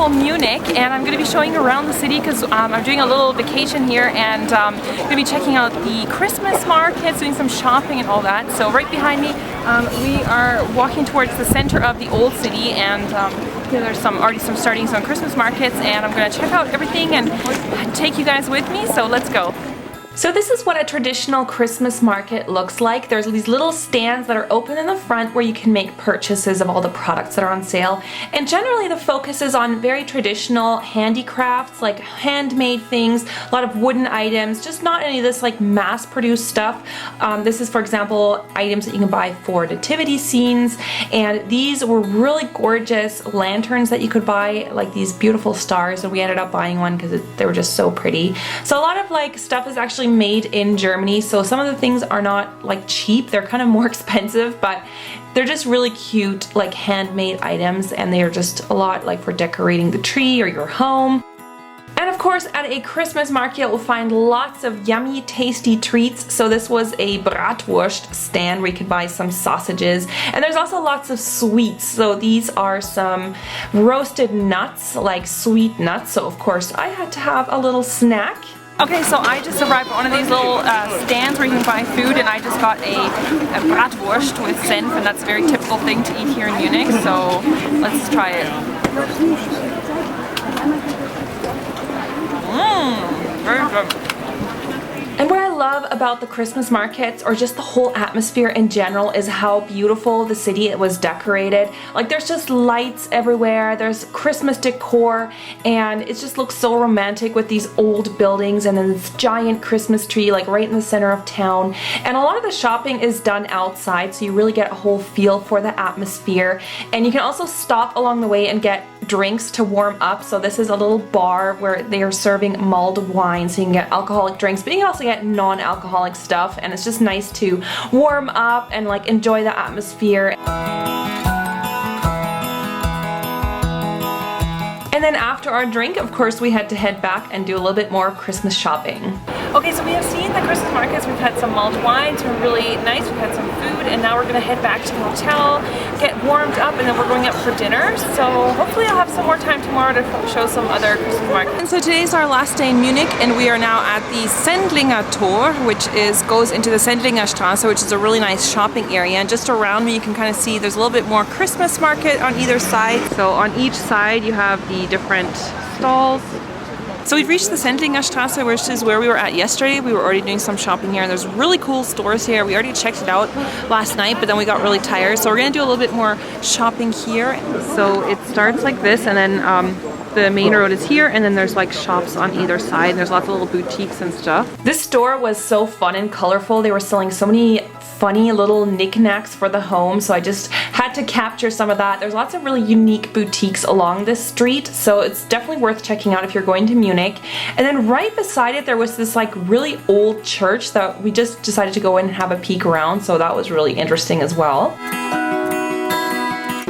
beautiful Munich, and I'm going to be showing you around the city because I'm doing a little vacation here, and I'm going to be checking out the Christmas markets, doing some shopping and all that. So right behind me, we are walking towards the center of the old city, and here there's already starting some Christmas markets, and I'm going to check out everything and take you guys with me, so let's go. So this is what a traditional Christmas market looks like. There's these little stands that are open in the front where you can make purchases of all the products that are on sale. And generally the focus is on very traditional handicrafts, like handmade things, a lot of wooden items, just not any of this like mass-produced stuff. This is, for example, items that you can buy for nativity scenes. And these were really gorgeous lanterns that you could buy, like these beautiful stars. And we ended up buying one because they were just so pretty. So a lot of like stuff is actually made in Germany, so some of the things are not like cheap, they're kind of more expensive, but they're just really cute like handmade items, and they are just a lot like for decorating the tree or your home. And of course at a Christmas market we'll find lots of yummy tasty treats. So this was a bratwurst stand where you could buy some sausages, and there's also lots of sweets. So these are some roasted nuts, like sweet nuts, so of course I had to have a little snack. Okay, so I just arrived at one of these little stands where you can buy food, and I just got a bratwurst with senf, and that's a very typical thing to eat here in Munich, so let's try it. Very good. And what I love about the Christmas markets, or just the whole atmosphere in general, is how beautiful the city was decorated. Like there's just lights everywhere, there's Christmas decor, and it just looks so romantic with these old buildings and then this giant Christmas tree like right in the center of town. And a lot of the shopping is done outside, so you really get a whole feel for the atmosphere. And you can also stop along the way and get drinks to warm up. So this is a little bar where they are serving mulled wine, so you can get alcoholic drinks, but you can also get non-alcoholic stuff, and it's just nice to warm up and like enjoy the atmosphere. And then after our drink, of course, we had to head back and do a little bit more Christmas shopping. Okay, so we have seen the Christmas markets, we've had some mulled wines, were really nice, we've had some food, and now we're gonna head back to the hotel, get warmed up, and then we're going up for dinner. So hopefully I'll have some more time tomorrow to show some other Christmas markets. And so today's our last day in Munich, and we are now at the Sendlinger Tor, which goes into the Sendlinger Straße, which is a really nice shopping area. And just around me you can kind of see there's a little bit more Christmas market on either side. So on each side you have the different stalls. So we've reached the Sendlinger Straße, which is where we were at yesterday. We were already doing some shopping here, and there's really cool stores here. We already checked it out last night, but then we got really tired. So we're gonna do a little bit more shopping here. So it starts like this, and then the main road is here, and then there's like shops on either side. There's lots of little boutiques and stuff. This store was so fun and colorful. They were selling so many funny little knickknacks for the home, so I just had to capture some of that. There's lots of really unique boutiques along this street, so it's definitely worth checking out if you're going to Munich. And then right beside it there was this like really old church that we just decided to go in and have a peek around, so that was really interesting as well.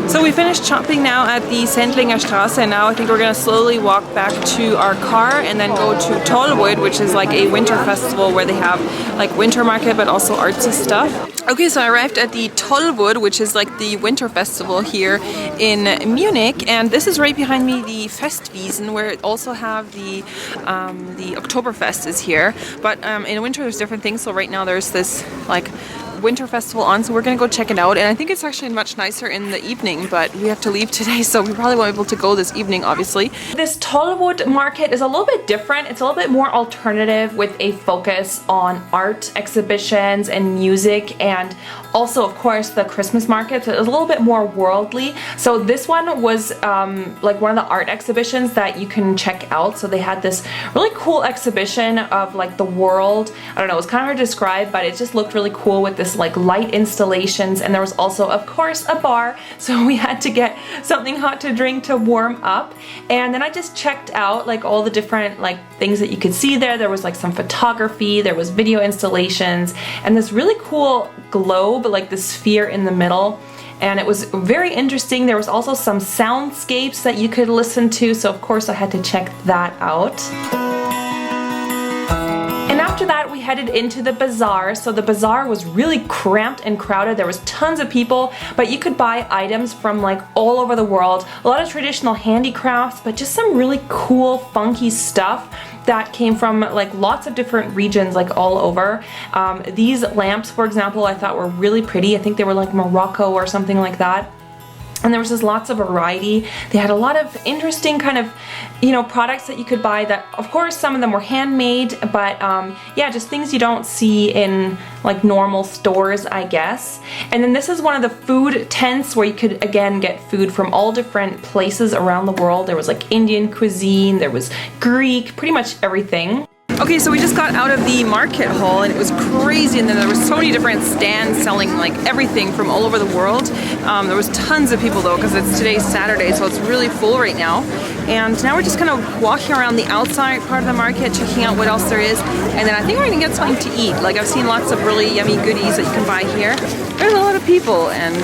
So we finished shopping now at the Sendlinger Straße, and now I think we're gonna slowly walk back to our car and then go to Tollwood, which is like a winter festival where they have like winter market but also artsy stuff. Okay, so I arrived at the Tollwood, which is like the winter festival here in Munich, and this is right behind me, the Festwiesen, where it also have the Oktoberfest is here. But in winter there's different things, so right now there's this like winter festival on, so we're gonna go check it out, and I think it's actually much nicer in the evening, but we have to leave today, so we probably won't be able to go this evening, obviously. This Tollwood market is a little bit different. It's a little bit more alternative with a focus on art exhibitions and music, and also of course the Christmas market is a little bit more worldly. So this one was like one of the art exhibitions that you can check out. So they had this really cool exhibition of like the world. I don't know, it was kind of hard to describe, but it just looked really cool with this like light installations, and there was also of course a bar, so we had to get something hot to drink to warm up. And then I just checked out like all the different like things that you could see there. There was like some photography, there was video installations, and this really cool globe, like the sphere in the middle. And it was very interesting. There was also some soundscapes that you could listen to, so of course I had to check that out. after that we headed into the bazaar. So the bazaar was really cramped and crowded. There was tons of people, but you could buy items from like all over the world. A lot of traditional handicrafts, but just some really cool funky stuff that came from like lots of different regions, like all over. These lamps, for example, I thought were really pretty. I think they were like Morocco or something like that. And there was just lots of variety. They had a lot of interesting kind of, you know, products that you could buy that, of course, some of them were handmade, but yeah, just things you don't see in like normal stores, I guess. And then this is one of the food tents where you could, again, get food from all different places around the world. There was like Indian cuisine, there was Greek, pretty much everything. Okay, so we just got out of the market hall and it was crazy, and then there were so many different stands selling like everything from all over the world. There was tons of people though, because it's today's Saturday, so it's really full right now. And now we're just kind of walking around the outside part of the market, checking out what else there is, and then I think we're gonna get something to eat. Like I've seen lots of really yummy goodies that you can buy here. There's a lot of people and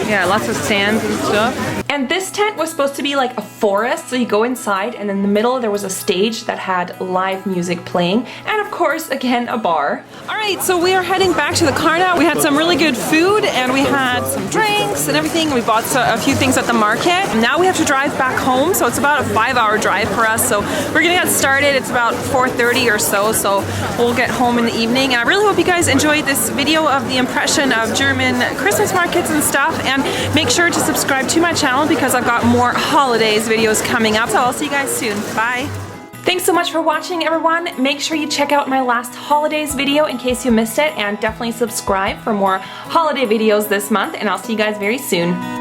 yeah, lots of stands and stuff. And this tent was supposed to be like a forest, so you go inside and in the middle there was a stage that had live music playing, and of course, again, a bar. Alright, so we are heading back to the car now. We had some really good food and we had some drinks and everything. We bought a few things at the market. Now we have to drive back home, so it's about a 5-hour drive for us. So we're gonna get started. It's about 4:30 or so we'll get home in the evening. And I really hope you guys enjoyed this video of the impression of German Christmas markets and stuff, and make sure to subscribe to my channel because I've got more holidays videos coming up. So I'll see you guys soon. Bye! Thanks so much for watching, everyone. Make sure you check out my last holidays video in case you missed it, and definitely subscribe for more holiday videos this month, and I'll see you guys very soon.